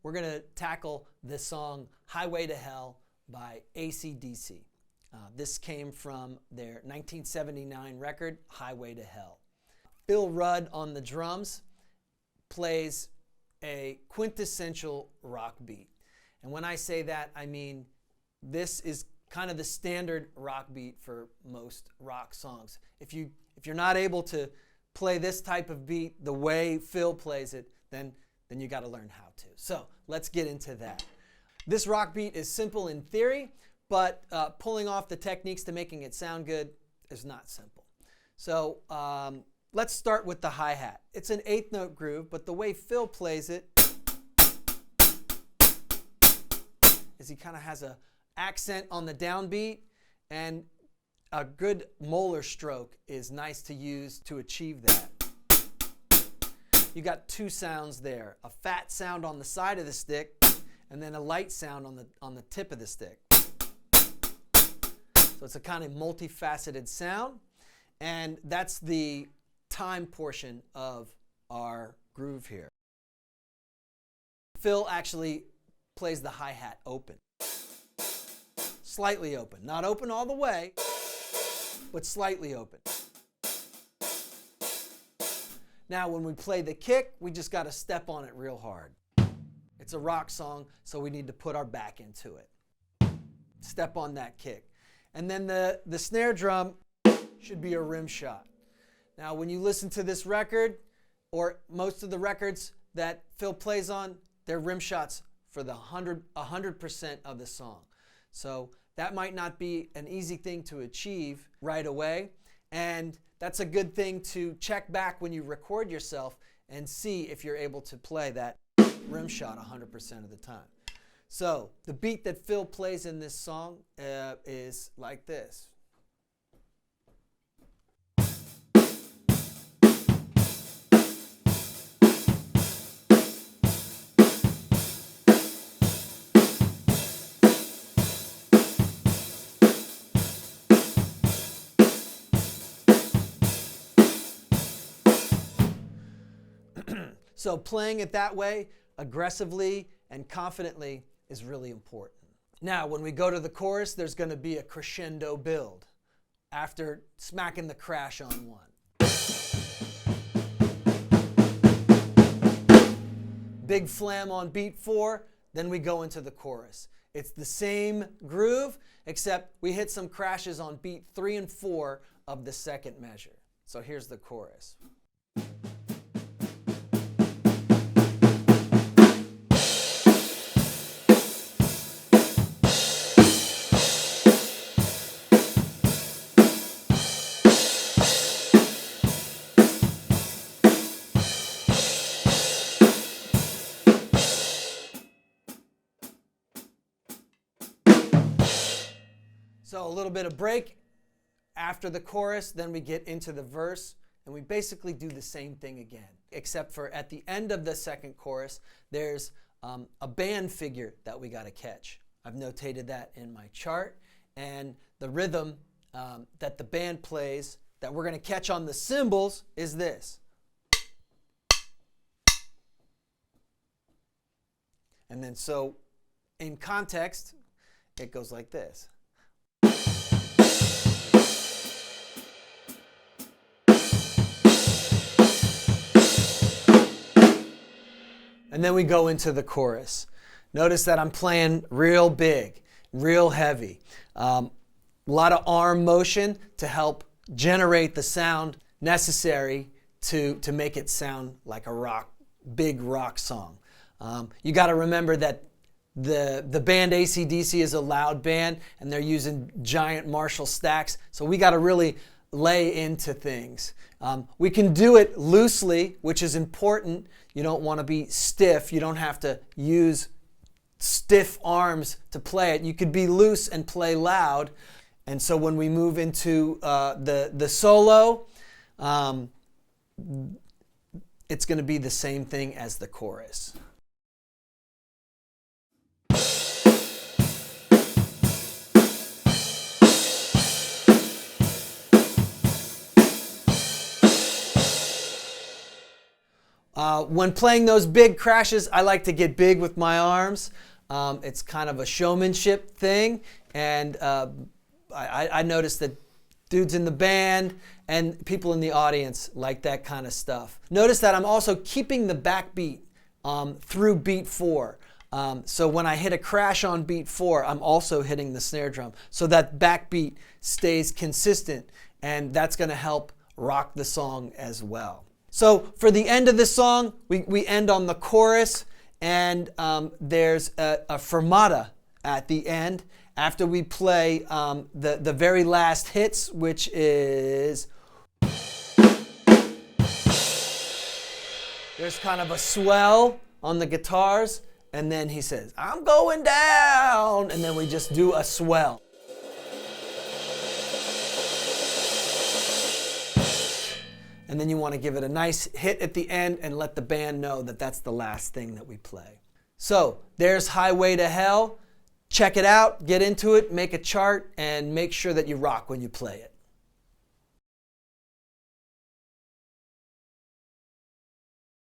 we're going to tackle the song Highway to Hell by AC/DC. This came from their 1979 record, Highway to Hell. Phil Rudd on the drums plays a quintessential rock beat. And when I say that, I mean this is kind of the standard rock beat for most rock songs. If you're not able to play this type of beat the way Phil plays it, then you got to learn how to. So let's get into that. This rock beat is simple in theory, but pulling off the techniques to making it sound good is not simple. So let's start with the hi-hat. It's an 8th note groove, but the way Phil plays it is he kind of has an accent on the downbeat, and a good molar stroke is nice to use to achieve that. You got two sounds there, a fat sound on the side of the stick and then a light sound on the tip of the stick. So it's a kind of multifaceted sound, and that's the time portion of our groove here. Phil actually plays the hi-hat open. Slightly open. Not open all the way, but slightly open. Now when we play the kick, we just got to step on it real hard. It's a rock song, so we need to put our back into it. Step on that kick. And then the snare drum should be a rim shot. Now when you listen to this record, or most of the records that Phil plays on, they're rim shots for the 100% of the song. So that might not be an easy thing to achieve right away, and that's a good thing to check back when you record yourself and see if you're able to play that rim shot 100% of the time. So the beat that Phil plays in this song is like this. So playing it that way, aggressively and confidently, is really important. Now, when we go to the chorus, there's going to be a crescendo build after smacking the crash on one. Big flam on beat 4, then we go into the chorus. It's the same groove, except we hit some crashes on beat 3 and 4 of the second measure. So here's the chorus. So a little bit of break after the chorus, then we get into the verse, and we basically do the same thing again, except for at the end of the second chorus, there's a band figure that we got to catch. I've notated that in my chart, and the rhythm that the band plays that we're going to catch on the cymbals is this. And then so in context, it goes like this. And then we go into the chorus. Notice that I'm playing real big, real heavy. A lot of arm motion to help generate the sound necessary to make it sound like a big rock song. You got to remember that the band AC/DC is a loud band, and they're using giant Marshall stacks, so we got to really lay into things. We can do it loosely, which is important. You don't want to be stiff. You don't have to use stiff arms to play it. You could be loose and play loud. And so when we move into the solo, it's going to be the same thing as the chorus. When playing those big crashes, I like to get big with my arms. It's kind of a showmanship thing, and I noticed that dudes in the band and people in the audience like that kind of stuff. Notice that I'm also keeping the backbeat through beat 4. So when I hit a crash on beat 4, I'm also hitting the snare drum, so that backbeat stays consistent, and that's going to help rock the song as well. So for the end of this song, we end on the chorus, and there's a fermata at the end after we play the very last hits, which is, there's kind of a swell on the guitars, and then he says, "I'm going down," and then we just do a swell. And then you want to give it a nice hit at the end and let the band know that that's the last thing that we play. So there's Highway to Hell. Check it out, get into it, make a chart, and make sure that you rock when you play it.